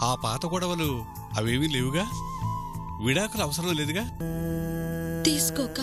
ఆ పాత గొడవలు అవేమీ లేవుగా, విడాకులు అవసరం లేదుగా. తీసుకోక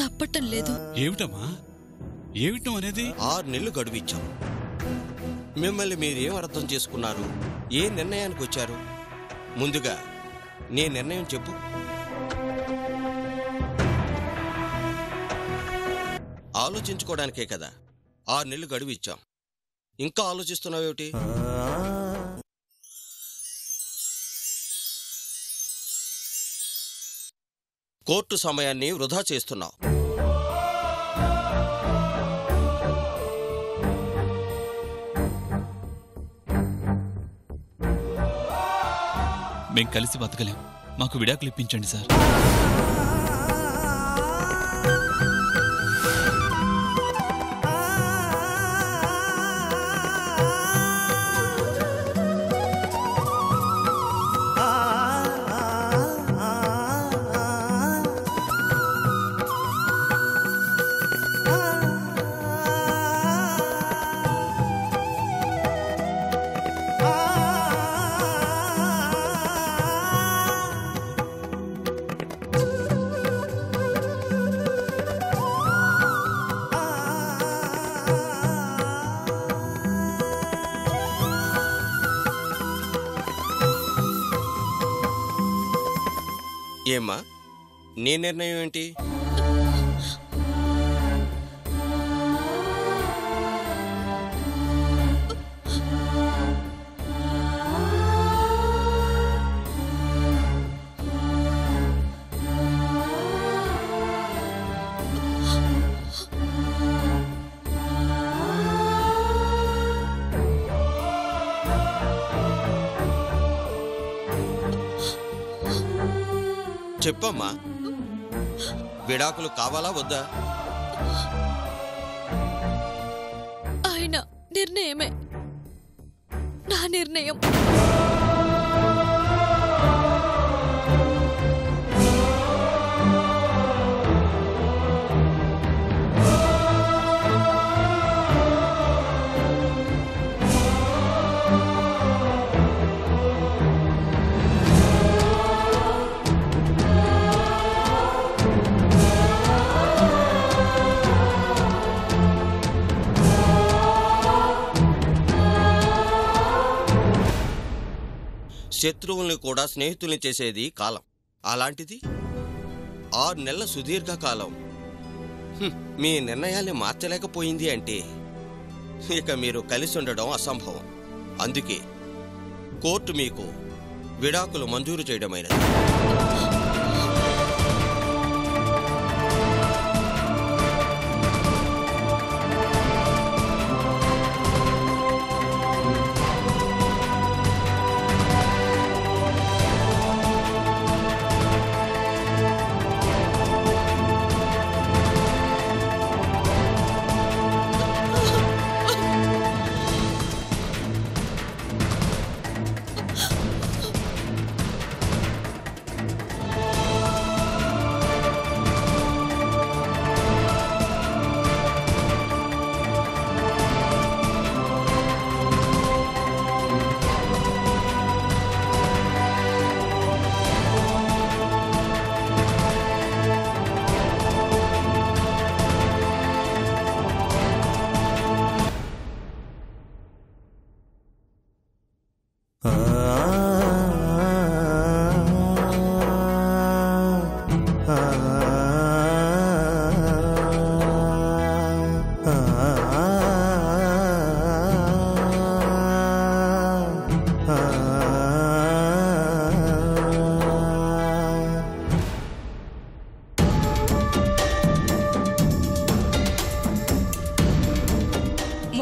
తప్పటం లేదు. ఏమిటమ్మా, ఏమిటం అనేది? 6 నెలలు గడువు ఇచ్చాం. మిమ్మల్ని మీరేం అర్థం చేసుకున్నారు? ఏ నిర్ణయానికి వచ్చారు? ముందుగా నీ నిర్ణయం చెప్పు. ఆలోచించుకోవడానికే కదా 6 నెలలు గడువు ఇచ్చాం. ఇంకా ఆలోచిస్తున్నావేమిటి? కోర్టు సమయాన్ని వృధా చేస్తున్నావు. మేం కలిసి బతకలేం, మాకు విడాకులు ఇప్పించండి సార్. ఏమ్మా, నీ నిర్ణయం ఏంటి? చెప్పమ్మా, విడాకులు కావాలా వద్దా? ఆయన నిర్ణయమే నా నిర్ణయం. శత్రువుల్ని కూడా స్నేహితుల్ని చేసేది కాలం. అలాంటిది 6 నెలల సుదీర్ఘకాలం మీ నిర్ణయాల్ని మార్చలేకపోయింది అంటే ఇక మీరు కలిసి ఉండడం అసంభవం. అందుకే కోర్టు మీకు విడాకులు మంజూరు చేయడమైనది.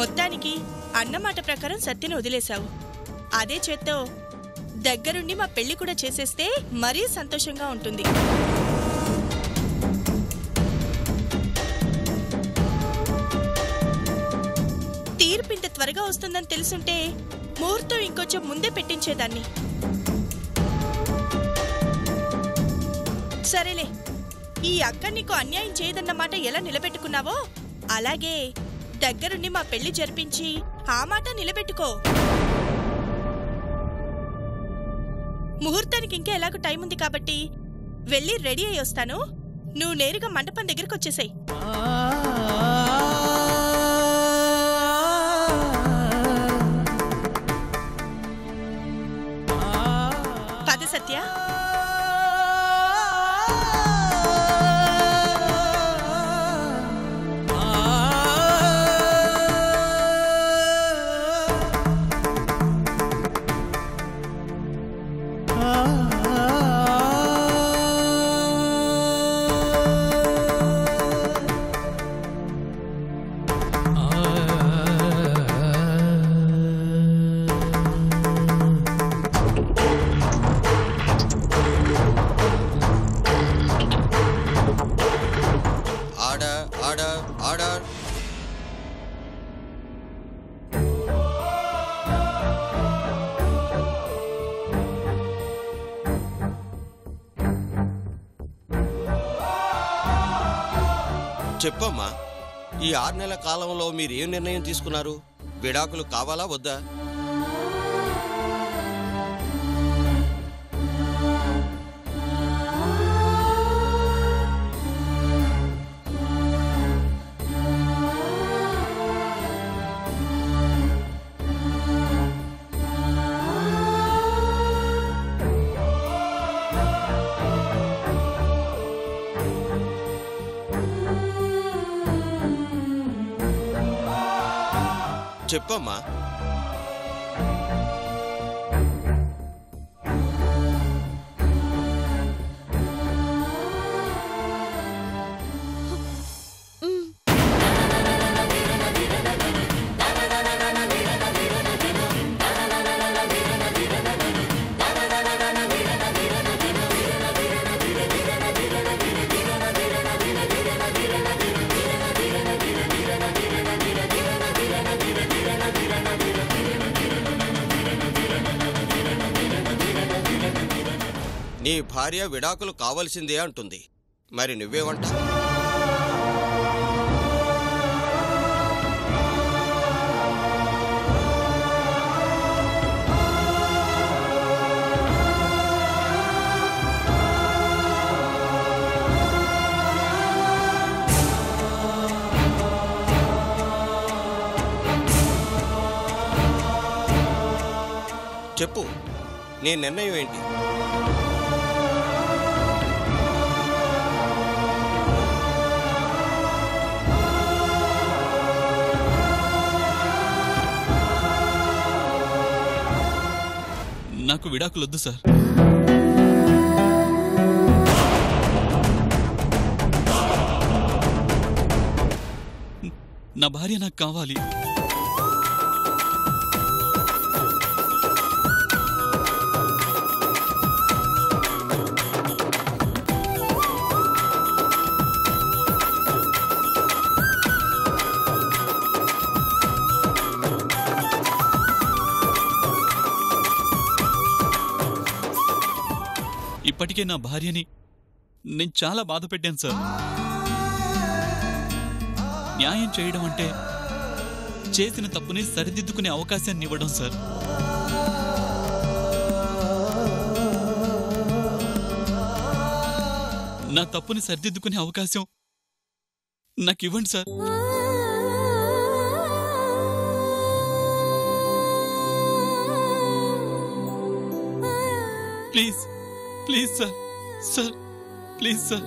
మొత్తానికి అన్నమాట ప్రకారం సత్యని వదిలేశావు. అదే చేత్తో దగ్గరుండి మా పెళ్లి కూడా చేసేస్తే మరీ సంతోషంగా ఉంటుంది. తీర్పు ఇంత త్వరగా వస్తుందని తెలుసుంటే ముహూర్తం ఇంకొంచెం ముందే పెట్టించేదాన్ని. సరేలే, ఈ అక్క నీకు అన్యాయం చేయదన్నమాట ఎలా నిలబెట్టుకున్నావో అలాగే దగ్గరుండి మా పెళ్లి జరిపించి ఆ మాట నిలబెట్టుకో. ముహూర్తానికి ఇంకా ఎలాగో టైం ఉంది కాబట్టి వెళ్ళి రెడీ అయ్యి వస్తాను. నువ్వు నేరుగా మండపం దగ్గరకు వచ్చేసాయి. పద సత్య. చెప్పమ్మా, ఈ 6 నెలల కాలంలో మీరు ఏం నిర్ణయం తీసుకున్నారు? విడాకులు కావాలా వద్దా? చెప్పమ్మా. నీ భార్య విడాకులు కావలసిందే అంటుంది. మరి నువ్వేమంటా? చెప్పు, నీ నిర్ణయం ఏంటి? నాకు విడాకులొద్దు సార్. నా భార్య నాకు కావాలి. ఇప్పటికే నా భార్యని నేను చాలా బాధ పెట్టాను సార్. న్యాయం చేయడం అంటే చేసిన తప్పుని సరిదిద్దుకునే అవకాశాన్ని ఇవ్వడం సార్. నా తప్పుని సరిదిద్దుకునే అవకాశం నాకు ఇవ్వండి sir. Please please sir. Sir please sir.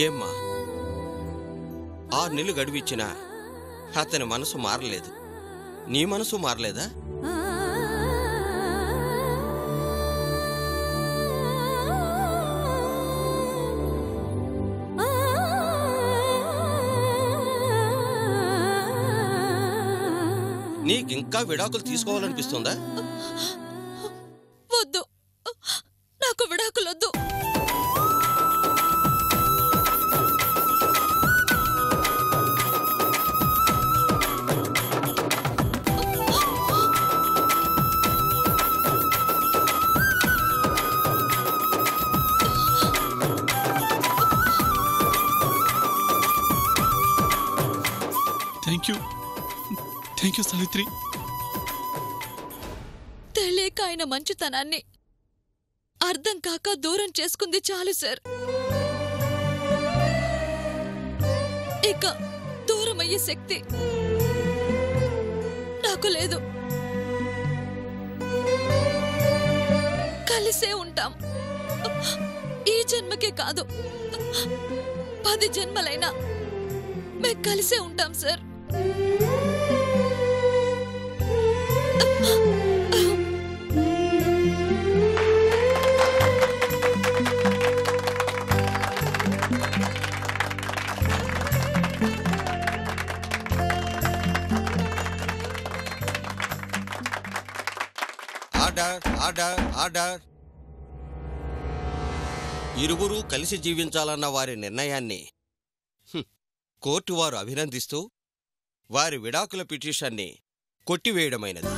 ఏమ్మా, 6 నెలలు గడువిచ్చినా అతని మనసు మారలేదు. నీ మనసు మారలేదా? నీకింకా విడాకులు తీసుకోవాలనిపిస్తుందా? వద్దు, నాకు విడాకులొద్దు. Thank you Savitri. తెలియక ఆయన మంచితనాన్ని అర్థం కాక దూరం చేసుకుంది చాలు సార్. ఇక దూరమయ్యే శక్తి నాకు లేదు. కలిసే ఉంటాం. ఈ జన్మకే కాదు, 10 జన్మలైనా మేము కలిసే ఉంటాం సార్. Order order order. ఇరువురు కలిసి జీవించాలన్న వారి నిర్ణయాన్ని కోర్టు వారు అభినందిస్తూ వారి విడాకుల పిటిషన్ని కొట్టివేయడమైనది.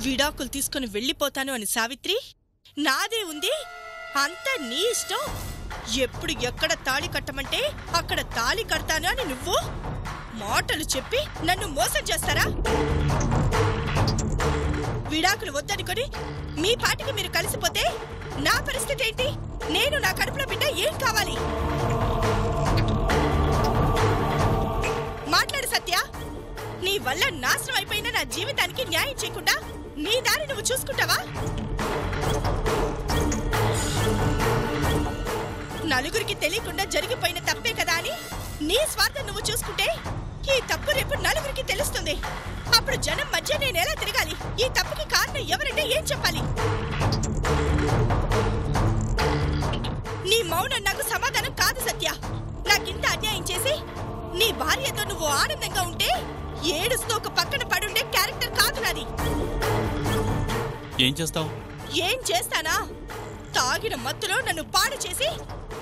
విడాకులు తీసుకుని వెళ్ళిపోతాను అని సావిత్రి, నాదే ఉంది, అంతా నీ ఇష్టం, ఎప్పుడు ఎక్కడ తాళి కట్టమంటే అక్కడ తాళి కడతాను అని నువ్వు మాటలు చెప్పి నన్ను మోసం చేస్తారా? విడాకులు వద్దనుకొని మీ పాటికి మీరు కలిసిపోతే నా పరిస్థితి ఏంటి? నేను నా కడుపులో బిడ్డ ఏం కావాలి? మాట్లాడు సత్య. నీ వల్ల నాశనం అయిపోయిన నా జీవితానికి న్యాయం చేయకుండా నీ దారి నువ్వు చూసుకుంటావా? నలుగురికి తెలియకుండా జరిగిపోయిన తప్పే కదా అని నీ స్వార్థం నువ్వు చూసుకుంటే ఈ తప్పు రేపు నలుగురికి తెలుస్తుంది. అప్పుడు జనం మధ్య నేను ఎలా తిరగాలి? ఈ తప్పుకి కారణం ఎవరంటే ఏం చెప్పాలి? నీ మౌనం నాకు సమాధానం కాదు సత్య. నాకింత అన్యాయం చేసి నీ భార్యతో నువ్వు ఆనందంగా ఉంటే ఏడుస్తూ ఒక పక్కన పడుండే క్యారెక్టర్ కాదు నాది. ఏం చేస్తావు? ఏం చేస్తానా? తాగిన మత్తులో నన్ను పాడు చేసి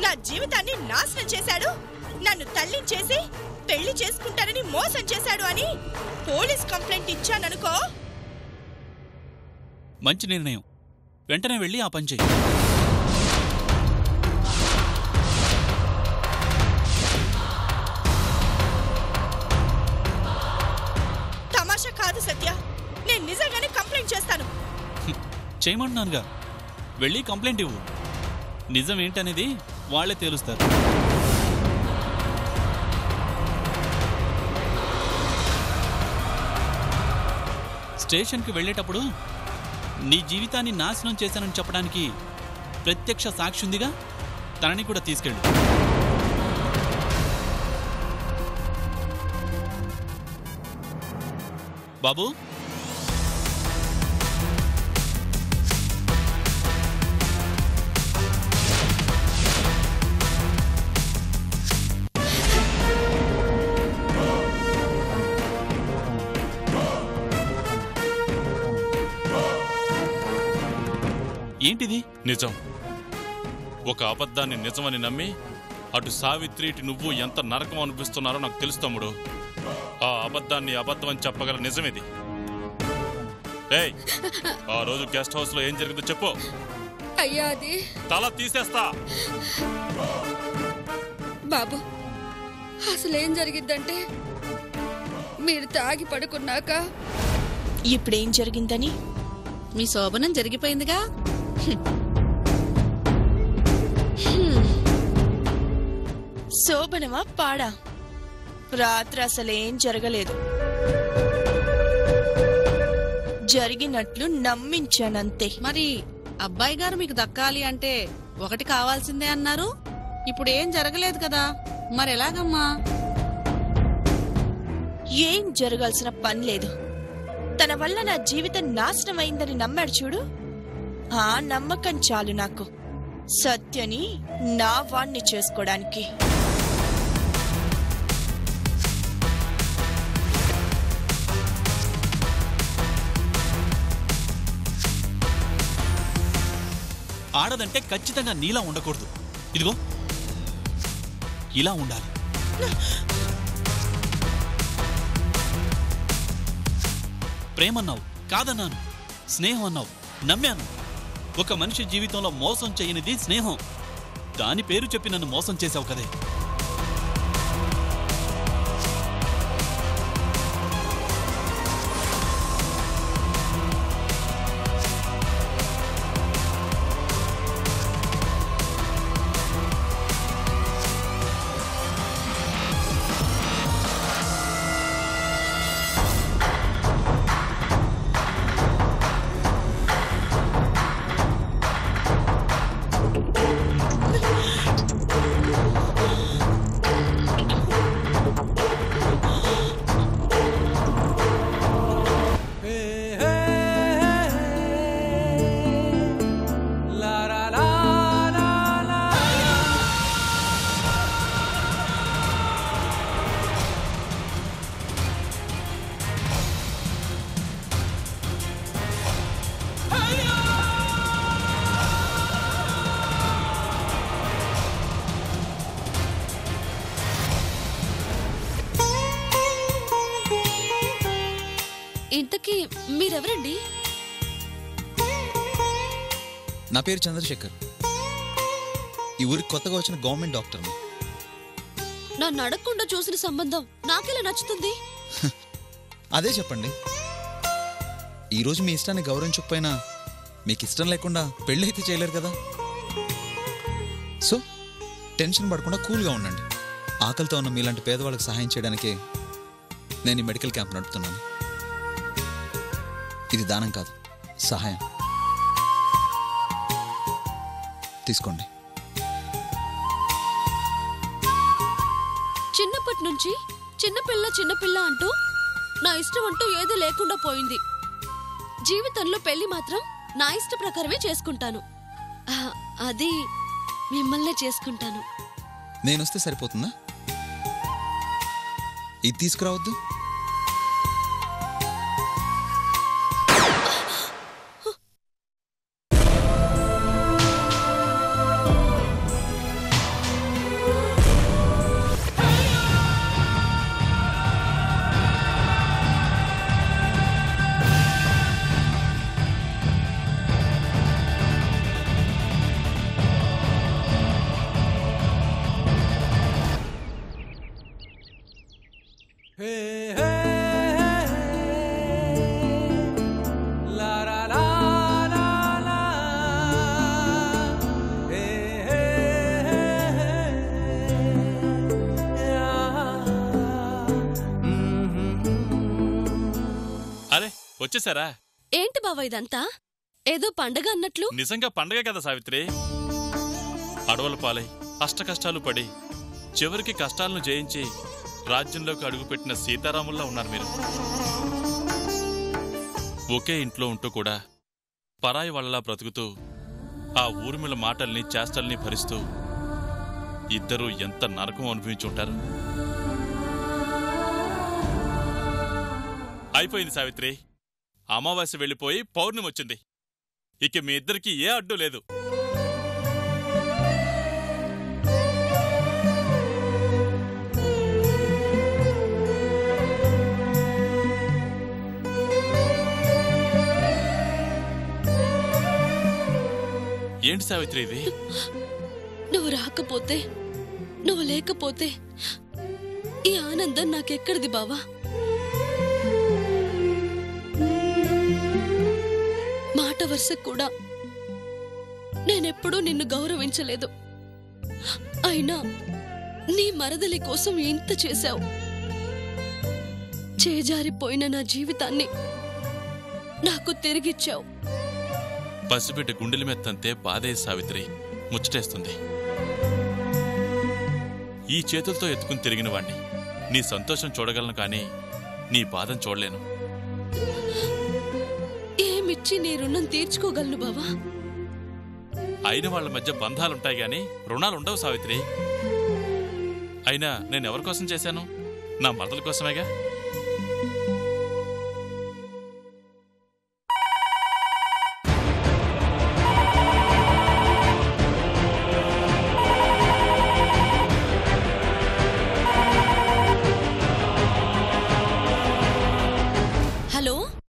నా జీవితాన్ని నాశనం చేశాడు, నన్ను తల్లించేసి పెళ్లి చేసుకుంటానని మోసం చేశాడు అని పోలీస్ కంప్లైంట్ ఇచ్చాననుకో. మంచి నిర్ణయం. వెంటనే వెళ్ళి ఆ పని చెయ్యి. తమాషా కాదు సత్య, నేను నిజంగానే కంప్లైంట్ చేస్తాను. చేయమంటున్నానుగా, వెళ్ళి కంప్లైంట్ ఇవ్వు. నిజం ఏంటనేది వాళ్లే తేలుస్తారు. స్టేషన్కి వెళ్ళేటప్పుడు నీ జీవితాన్ని నాశనం చేశానని చెప్పడానికి ప్రత్యక్ష సాక్షి ఉందిగా, తనని కూడా తీసుకెళ్ళు. బాబు, ఏంటిది? నిజం. ఒక అబద్ధాన్ని నిజమని నమ్మి అటు సావిత్రి ఇటు నువ్వు ఎంత నరకం అనిపిస్తున్నారో నాకు తెలుసు తమ్ముడు. ఆ అబద్ధాన్ని అబద్ధం అని చెప్పగల నిజమేది. ఏయ్, ఆ రోజు గెస్ట్ హౌస్ లో ఏం జరిగిందో చెప్పు. అయ్యా అది తల తీసేస్తా. బాబు, అసలేం జరిగిద్దంటే మీరు తాగి పడుకున్నాక ఇప్పుడేం జరిగిందని? మీ శోభనం జరిగిపోయిందిగా. శోభనమా పాడా? రాత్రి అసలేం జరగలేదు. జరిగినట్లు నమ్మించానంతే. మరి అబ్బాయి గారు మీకు దక్కాలి అంటే ఒకటి కావాల్సిందే అన్నారు. ఇప్పుడు ఏం జరగలేదు కదా, మరెలాగమ్మా? ఏం జరగాల్సిన పని లేదు. తన వల్ల నా జీవితం నాశనం అయిందని నమ్మాడు చూడు, ఆ నమ్మకం చాలు నాకు సత్యని నా వాణ్ణి చేసుకోవడానికి. ఆడదంటే ఖచ్చితంగా నీలా ఉండకూడదు. ఇదిగో ఇలా ఉండాలి. ప్రేమన్నావు, కాదన్నాను. స్నేహం అన్నావు, నమ్మాను. ఒక మనిషి జీవితంలో మోసం చేయనిది స్నేహం. దాని పేరు చెప్పి నన్ను మోసం చేశావు కదే. ఇంతకీ మీరెవరండి? నా పేరు చంద్రశేఖర్. ఈ ఊరికి కొత్తగా వచ్చిన గవర్నమెంట్ డాక్టర్ని. నన్ను అడగకుండా చూసిన సంబంధం నాకెలా నచ్చుతుంది? అదే చెప్పండి. ఈరోజు మీ ఇష్టాన్ని గౌరవించకపోయినా మీకు ఇష్టం లేకుండా పెళ్ళి అయితే చేయలేరు కదా. సో టెన్షన్ పడకుండా కూల్గా ఉండండి. ఆకలితో ఉన్న మీలాంటి పేదవాళ్ళకి సహాయం చేయడానికి నేను ఈ మెడికల్ క్యాంప్ నడుపుతున్నాను. ఇది దానం కాదు, సహాయం. తీసుకోండి. చిన్నప్పటి నుంచి చిన్నపిల్ల అంటూ నా ఇష్టం అంటూ ఏదో లేకుండా పోయింది. జీవితంలో పెళ్లి మాత్రం నా ఇష్ట ప్రకారమే చేసుకుంటాను. అది మిమ్మల్నే చేసుకుంటాను. నేనొస్తే సరిపోతుందా? ఇది తీసుకురావద్దు. అరే వచ్చేసారా? ఏంటి బావ ఇదంతా? ఏదో పండగ అన్నట్లు. నిజంగా పండగే కదా సావిత్రి. అడవుల పాలై అష్టకష్టాలు పడి చివరికి కష్టాలను జయించి రాజ్యంలోకి అడుగుపెట్టిన సీతారాముల్లా ఉన్నారు మీరు. ఒకే ఇంట్లో ఉంటూ కూడా పరాయి వాళ్ళలా బ్రతుకుతూ ఆ ఊర్మిళ మాటల్ని చేష్టల్ని భరిస్తూ ఇద్దరూ ఎంత నరకం అనుభవించుంటారు. అయిపోయింది సావిత్రి. అమావాస్య వెళ్ళిపోయి పౌర్ణమి వచ్చింది. ఇక మీ ఇద్దరికి ఏ అడ్డు లేదు. ఏంటి సావిత్రి ఇది? నువ్వు రాకపోతే, నువ్వు లేకపోతే ఈ ఆనందం నాకెక్కడిది బావా? మాట వరుసకు కూడా నేనెప్పుడూ నిన్ను గౌరవించలేదు. అయినా నీ మరదలి కోసం ఇంత చేశావు. చేజారిపోయిన నా జీవితాన్ని నాకు తిరిగిచ్చావు. పసిబిడ్డ గుండెల మీద తంతే బాధే సావిత్రి, ముచ్చటేస్తుంది. ఈ చేతులతో ఎత్తుకుని తిరిగిన వాణ్ణి నీ సంతోషం చూడగలను కానీ నీ బాధను చూడలేను. ఏమిచ్చి నీ రుణం తీర్చుకోగలను బావా? అయిన వాళ్ల మధ్య బంధాలుంటాయి గాని రుణాలుండవు సావిత్రి. అయినా నేనెవరి కోసం చేశాను? నా మరదల కోసమేగా.